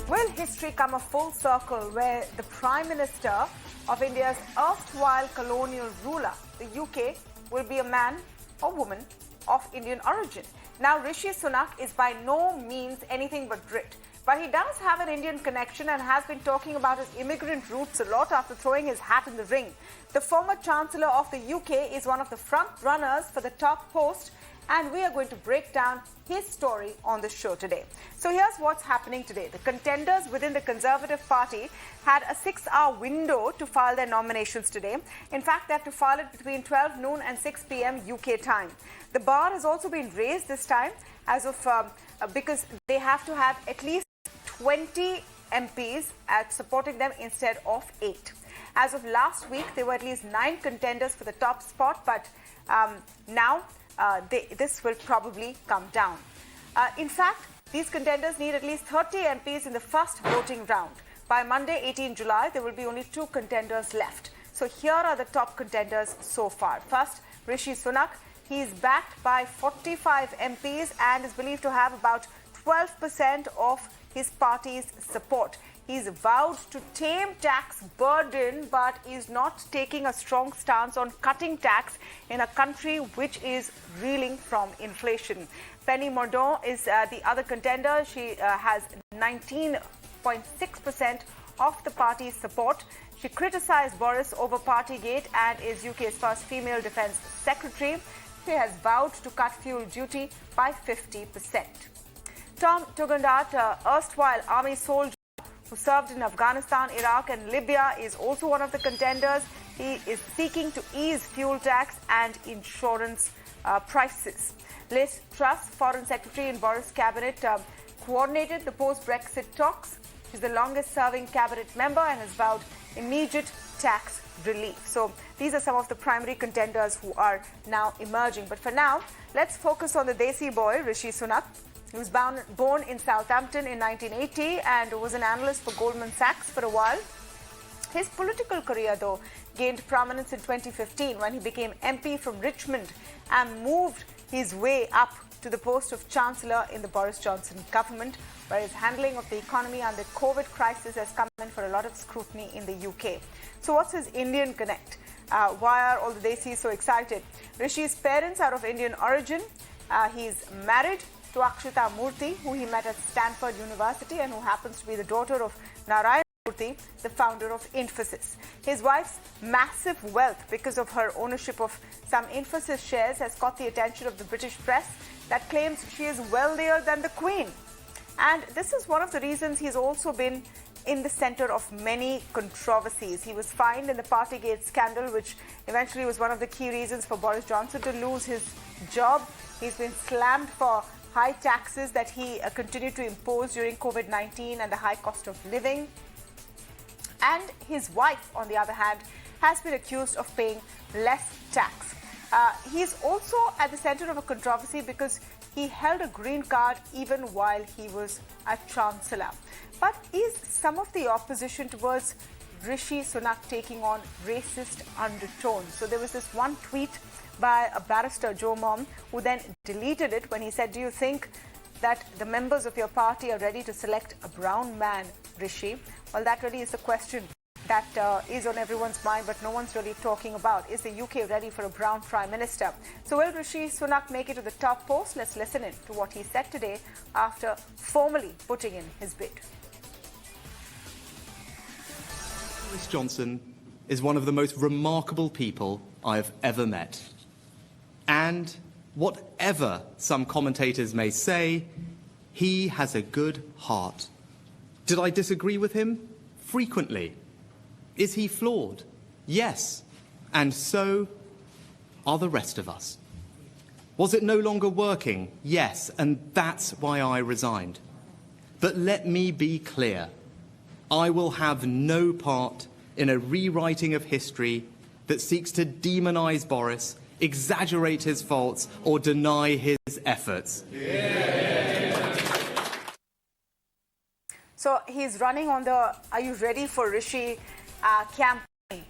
Will history come a full circle where the Prime Minister of India's erstwhile colonial ruler, the UK, will be a man or woman of Indian origin? Now, Rishi Sunak is by no means anything but Brit, but he does have an Indian connection and has been talking about his immigrant roots a lot after throwing his hat in the ring. The former Chancellor of the UK is one of the front runners for the top post, and we are going to break down his story on the show today. So here's what's happening today. The contenders within the Conservative Party had a 6-hour window to file their nominations today. In fact, they have to file it between 12 noon and 6 p.m. UK time. The bar has also been raised this time as of because they have to have at least 20 MPs supporting them instead of 8. As of last week, there were at least 9 contenders for the top spot, but now this will probably come down. In fact, these contenders need at least 30 MPs in the first voting round. By Monday, 18 July, there will be only 2 contenders left. So here are the top contenders so far. First, Rishi Sunak. He is backed by 45 MPs and is believed to have about 12% of his party's support. He's vowed to tame tax burden, but is not taking a strong stance on cutting tax in a country which is reeling from inflation. Penny Mordaunt is the other contender. She has 19.6% of the party's support. She criticized Boris over Partygate and is UK's first female defence secretary. She has vowed to cut fuel duty by 50%. Tom Tugendhat, erstwhile army soldier who served in Afghanistan, Iraq and Libya, is also one of the contenders. He is seeking to ease fuel tax and insurance prices. Liz Truss, Foreign Secretary in Boris' cabinet, coordinated the post-Brexit talks. She's the longest-serving cabinet member and has vowed immediate tax relief. So these are some of the primary contenders who are now emerging. But for now, let's focus on the Desi boy, Rishi Sunak. He was born in Southampton in 1980 and was an analyst for Goldman Sachs for a while. His political career, though, gained prominence in 2015 when he became MP from Richmond and moved his way up to the post of Chancellor in the Boris Johnson government, where his handling of the economy and the COVID crisis has come in for a lot of scrutiny in the UK. So what's his Indian connect? Why are all the Desis so excited? Rishi's parents are of Indian origin. He's married to Akshita Murthy, who he met at Stanford University and who happens to be the daughter of Narayana Murthy, the founder of Infosys. His wife's massive wealth because of her ownership of some Infosys shares has caught the attention of the British press that claims she is wealthier than the Queen. And this is one of the reasons he's also been in the center of many controversies. He was fined in the Partygate scandal, which eventually was one of the key reasons for Boris Johnson to lose his job. He's been slammed for high taxes that he continued to impose during COVID-19 and the high cost of living. And his wife, on the other hand, has been accused of paying less tax. He's also at the center of a controversy because he held a green card even while he was a chancellor. But is some of the opposition towards Rishi Sunak taking on racist undertones? So there was this one tweet by a barrister, Joe Mom, who then deleted it when he said, "Do you think that the members of your party are ready to select a brown man, Rishi?" Well, that really is the question that is on everyone's mind, but no one's really talking about. Is the UK ready for a brown Prime Minister? So will Rishi Sunak make it to the top post? Let's listen in to what he said today after formally putting in his bid. Boris Johnson is one of the most remarkable people I have ever met. And whatever some commentators may say, he has a good heart. Did I disagree with him? Frequently. Is he flawed? Yes. And so are the rest of us. Was it no longer working? Yes. And that's why I resigned. But let me be clear. I will have no part in a rewriting of history that seeks to demonize Boris, exaggerate his faults, or deny his efforts. So he's running on the "Are you ready for Rishi" campaign.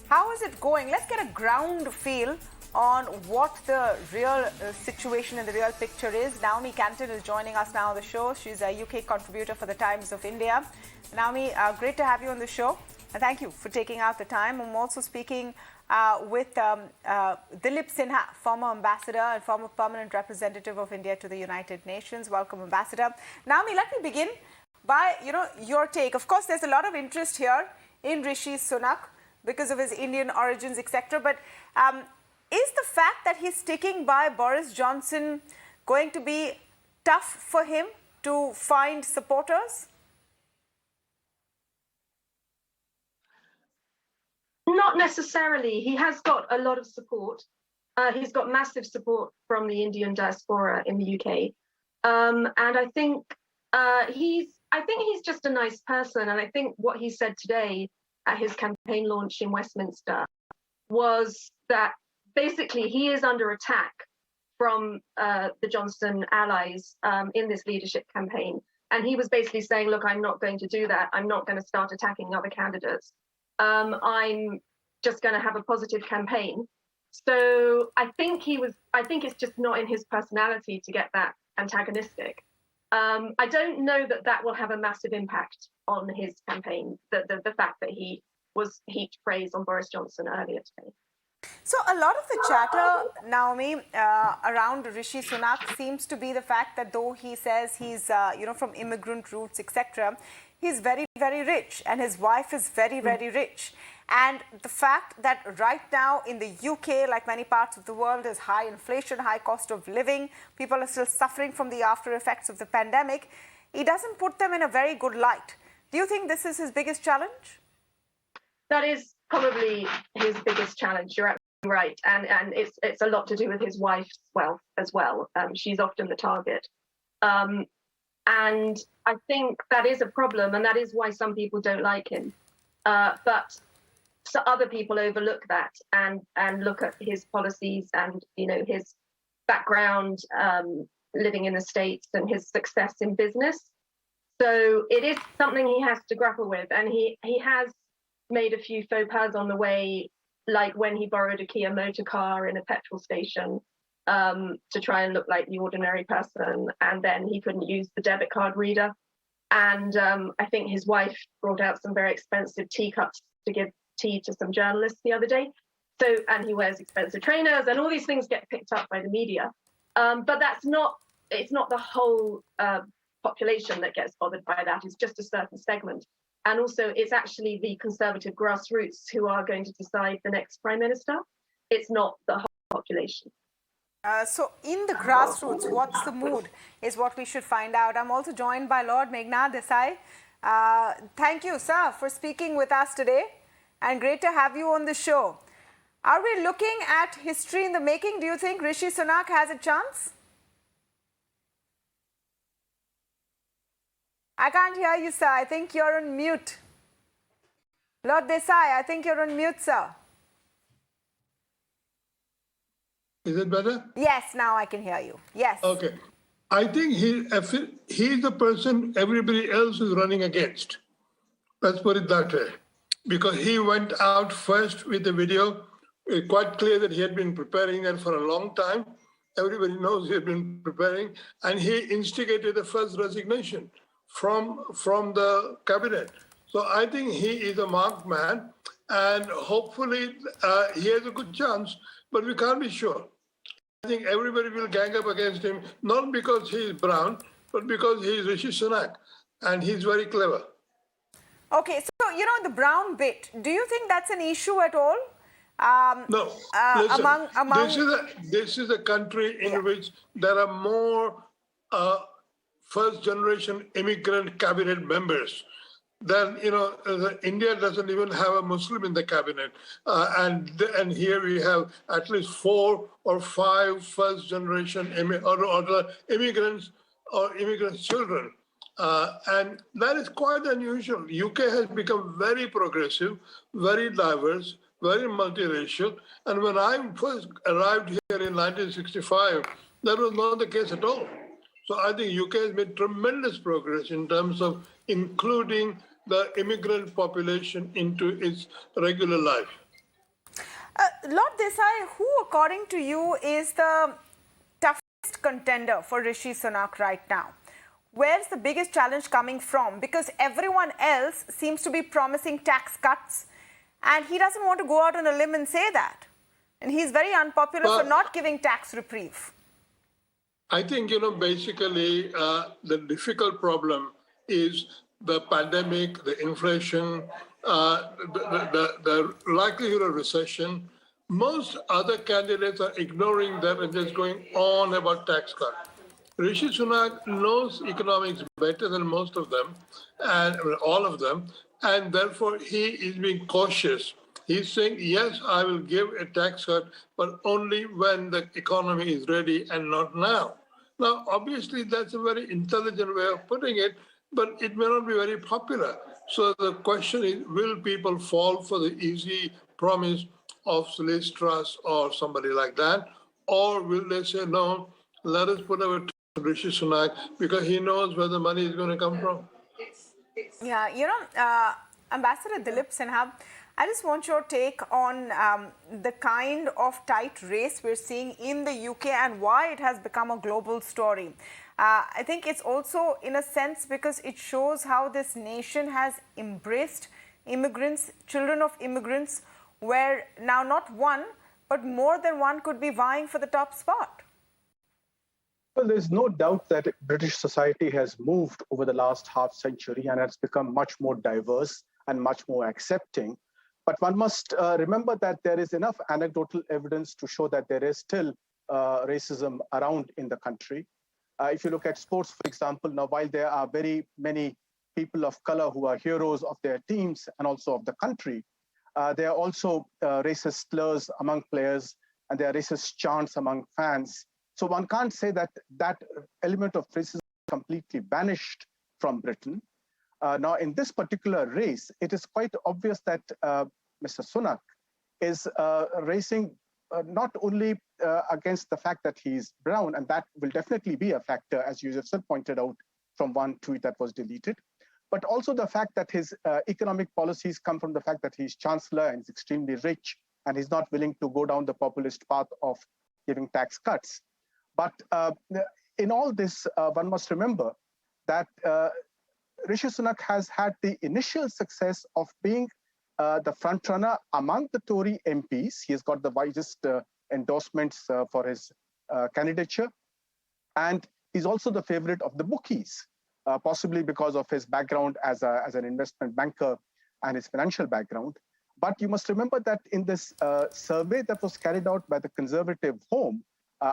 How is it going? Let's get a ground feel on what the real situation and the real picture is. Naomi Canton is joining us now on the show. She's a UK contributor for the Times of India. Naomi, great to have you on the show. And thank you for taking out the time. I'm also speaking with Dilip Sinha, former ambassador and former permanent representative of India to the United Nations. Welcome, Ambassador. Naomi, let me begin by, your take. Of course, there's a lot of interest here in Rishi Sunak because of his Indian origins, etc. But is the fact that he's sticking by Boris Johnson going to be tough for him to find supporters? Not necessarily. He has got a lot of support. He's got massive support from the Indian diaspora in the UK. And I think he's just a nice person. And I think what he said today at his campaign launch in Westminster was that basically he is under attack from the Johnson allies in this leadership campaign. And he was basically saying, look, I'm not going to do that. I'm not going to start attacking other candidates. I'm just going to have a positive campaign. So I think it's just not in his personality to get that antagonistic. I don't know that will have a massive impact on his campaign, the fact that he was heaped praise on Boris Johnson earlier today. So a lot of the chatter, Naomi, around Rishi Sunak seems to be the fact that though he says he's, from immigrant roots, etc., he's very, very rich and his wife is very, very rich. And the fact that right now in the UK, like many parts of the world, there's high inflation, high cost of living, people are still suffering from the after effects of the pandemic, he doesn't put them in a very good light. Do you think this is his biggest challenge? That is probably his biggest challenge. You're absolutely right. And it's a lot to do with his wife's wealth as well. She's often the target. And I think that is a problem, and that is why some people don't like him. But so other people overlook that and look at his policies and his background living in the States and his success in business. So it is something he has to grapple with, and he has made a few faux pas on the way, like when he borrowed a Kia motor car in a petrol station to try and look like the ordinary person, and then he couldn't use the debit card reader. And I think his wife brought out some very expensive teacups to give tea to some journalists the other day. So, and he wears expensive trainers, and all these things get picked up by the media. But it's not the whole population that gets bothered by that. It's just a certain segment. And also, it's actually the conservative grassroots who are going to decide the next prime minister. It's not the whole population. So in the grassroots, what's the mood is what we should find out. I'm also joined by Lord Meghnad Desai. Thank you, sir, for speaking with us today, and great to have you on the show. Are we looking at history in the making? Do you think Rishi Sunak has a chance? I can't hear you, sir. I think you're on mute. Lord Desai, I think you're on mute, sir. Is it better? Yes, now I can hear you. Yes. Okay. I think he's the person everybody else is running against. Let's put it that way. Because he went out first with the video, quite clear that he had been preparing that for a long time. Everybody knows he had been preparing, and he instigated the first resignation from the cabinet. So I think he is a marked man, and hopefully he has a good chance, but we can't be sure. I think everybody will gang up against him, not because he is brown, but because he is Rishi Sunak, and he's very clever. Okay, so, the brown bit, do you think that's an issue at all? No. Listen, this is a country in which there are more first-generation immigrant cabinet members. Then, India doesn't even have a Muslim in the cabinet. And here we have at least 4 or 5 first-generation immigrants or immigrant children. And that is quite unusual. UK has become very progressive, very diverse, very multiracial. And when I first arrived here in 1965, that was not the case at all. So I think UK has made tremendous progress in terms of including the immigrant population into its regular life. Lord Desai, who, according to you, is the toughest contender for Rishi Sunak right now? Where's the biggest challenge coming from? Because everyone else seems to be promising tax cuts, and he doesn't want to go out on a limb and say that. And he's very unpopular for not giving tax reprieve. I think, basically the difficult problem is the pandemic, the inflation, the likelihood of recession. Most other candidates are ignoring them and just going on about tax cut. Rishi Sunak knows economics better than most of them, and all of them, and therefore he is being cautious. He's saying, yes, I will give a tax cut, but only when the economy is ready and not now. Now, obviously, that's a very intelligent way of putting it, but it may not be very popular. So the question is, will people fall for the easy promise of Liz Truss or somebody like that? Or will they say, no, let us put our Rishi Sunak because he knows where the money is going to come from? Yeah, Ambassador Dilip Sinha, I just want your take on the kind of tight race we're seeing in the UK and why it has become a global story. I think it's also, in a sense, because it shows how this nation has embraced immigrants, children of immigrants, where now not one, but more than one could be vying for the top spot. Well, there's no doubt that British society has moved over the last half century and has become much more diverse and much more accepting. But one must remember that there is enough anecdotal evidence to show that there is still racism around in the country. If you look at sports, for example, now while there are very many people of color who are heroes of their teams and also of the country, there are also racist slurs among players and there are racist chants among fans. So one can't say that that element of racism is completely vanished from Britain. Now, in this particular race, it is quite obvious that Mr. Sunak is racing not only against the fact that he's brown, and that will definitely be a factor, as you yourself pointed out from one tweet that was deleted, but also the fact that his economic policies come from the fact that he's chancellor and is extremely rich, and he's not willing to go down the populist path of giving tax cuts. But in all this, one must remember that Rishi Sunak has had the initial success of being the frontrunner among the Tory MPs. He has got the widest endorsements for his candidature. And he's also the favorite of the bookies, possibly because of his background as an investment banker and his financial background. But you must remember that in this survey that was carried out by the Conservative Home,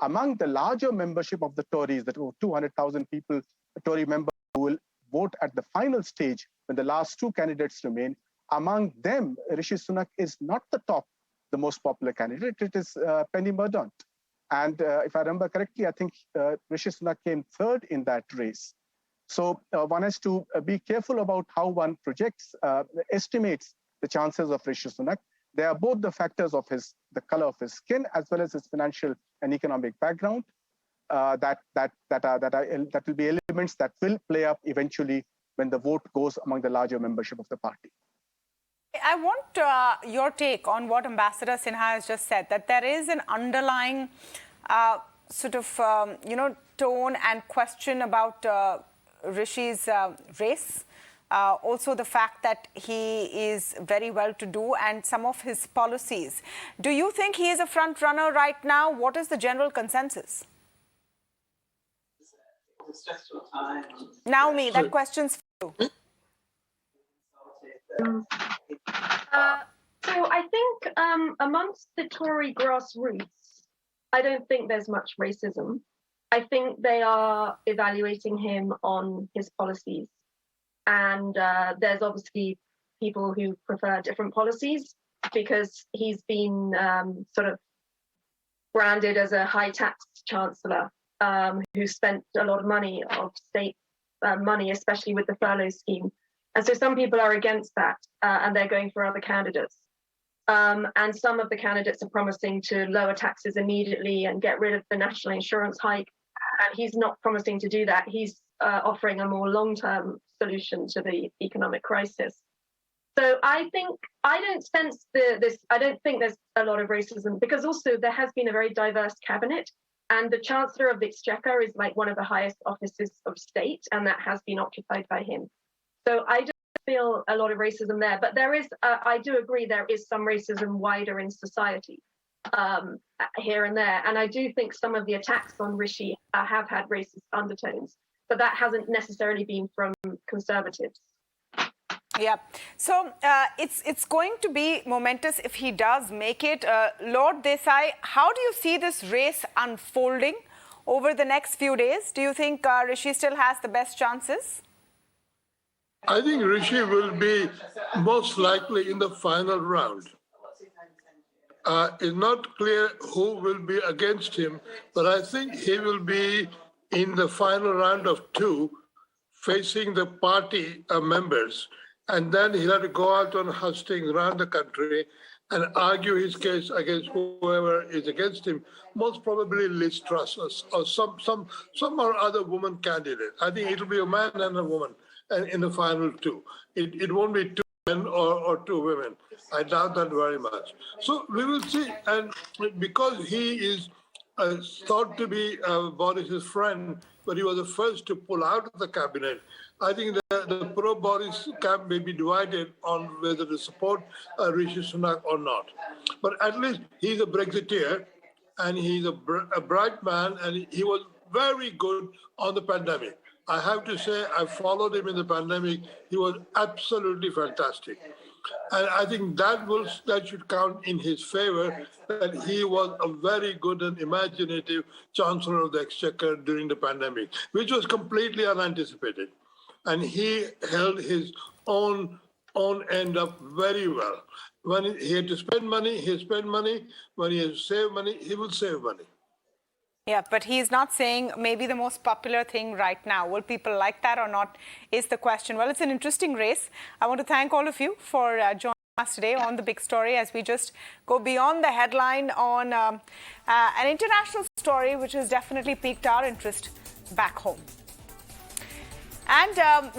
among the larger membership of the Tories, that were 200,000 people, Tory members who will vote at the final stage when the last two candidates remain, among them, Rishi Sunak is not the most popular candidate. It is Penny Mordaunt. And if I remember correctly, I think Rishi Sunak came third in that race. So one has to be careful about how one projects, estimates the chances of Rishi Sunak. They are both the factors of the color of his skin as well as his financial and economic background. That will be elements that will play up eventually when the vote goes among the larger membership of the party. I want your take on what Ambassador Sinha has just said, that there is an underlying tone and question about Rishi's race. Also the fact that he is very well-to-do and some of his policies. Do you think he is a front runner right now? What is the general consensus? Naomi, that question's for you. So I think amongst the Tory grassroots, I don't think there's much racism. I think they are evaluating him on his policies. And there's obviously people who prefer different policies because he's been sort of branded as a high-tax chancellor who spent a lot of money, of state money, especially with the furlough scheme. And so some people are against that and they're going for other candidates. And some of the candidates are promising to lower taxes immediately and get rid of the national insurance hike. And he's not promising to do that. He's offering a more long-term solution to the economic crisis. So I don't sense I don't think there's a lot of racism, because also there has been a very diverse cabinet, and the Chancellor of the Exchequer is like one of the highest offices of state, and that has been occupied by him. So I don't feel a lot of racism there, but there is, I do agree there is some racism wider in society here and there. And I do think some of the attacks on Rishi have had racist undertones, but that hasn't necessarily been from Conservatives. Yeah, so it's going to be momentous if he does make it. Lord Desai, how do you see this race unfolding over the next few days? Do you think Rishi still has the best chances? I think Rishi will be most likely in the final round. It's not clear who will be against him, but I think he will be in the final round of 2, facing the party members. And then he'll have to go out on hustings around the country and argue his case against whoever is against him, most probably Liz Truss or some or other woman candidate. I think it'll be a man and a woman in the final 2. It won't be 2 men or 2 women. I doubt that very much. So we will see. And because he is thought to be Boris's friend, but he was the first to pull out of the cabinet, I think the pro-Boris camp may be divided on whether to support Rishi Sunak or not. But at least he's a Brexiteer, and he's a bright man, and he was very good on the pandemic. I have to say, I followed him in the pandemic. He was absolutely fantastic. And I think that should count in his favor, that he was a very good and imaginative Chancellor of the Exchequer during the pandemic, which was completely unanticipated. And he held his own end up very well. When he had to spend money, he spent money. When he has to save money, he will save money. Yeah, but he's not saying maybe the most popular thing right now. Will people like that or not is the question. Well, it's an interesting race. I want to thank all of you for joining us today on The Big Story as we just go beyond the headline on an international story which has definitely piqued our interest back home. And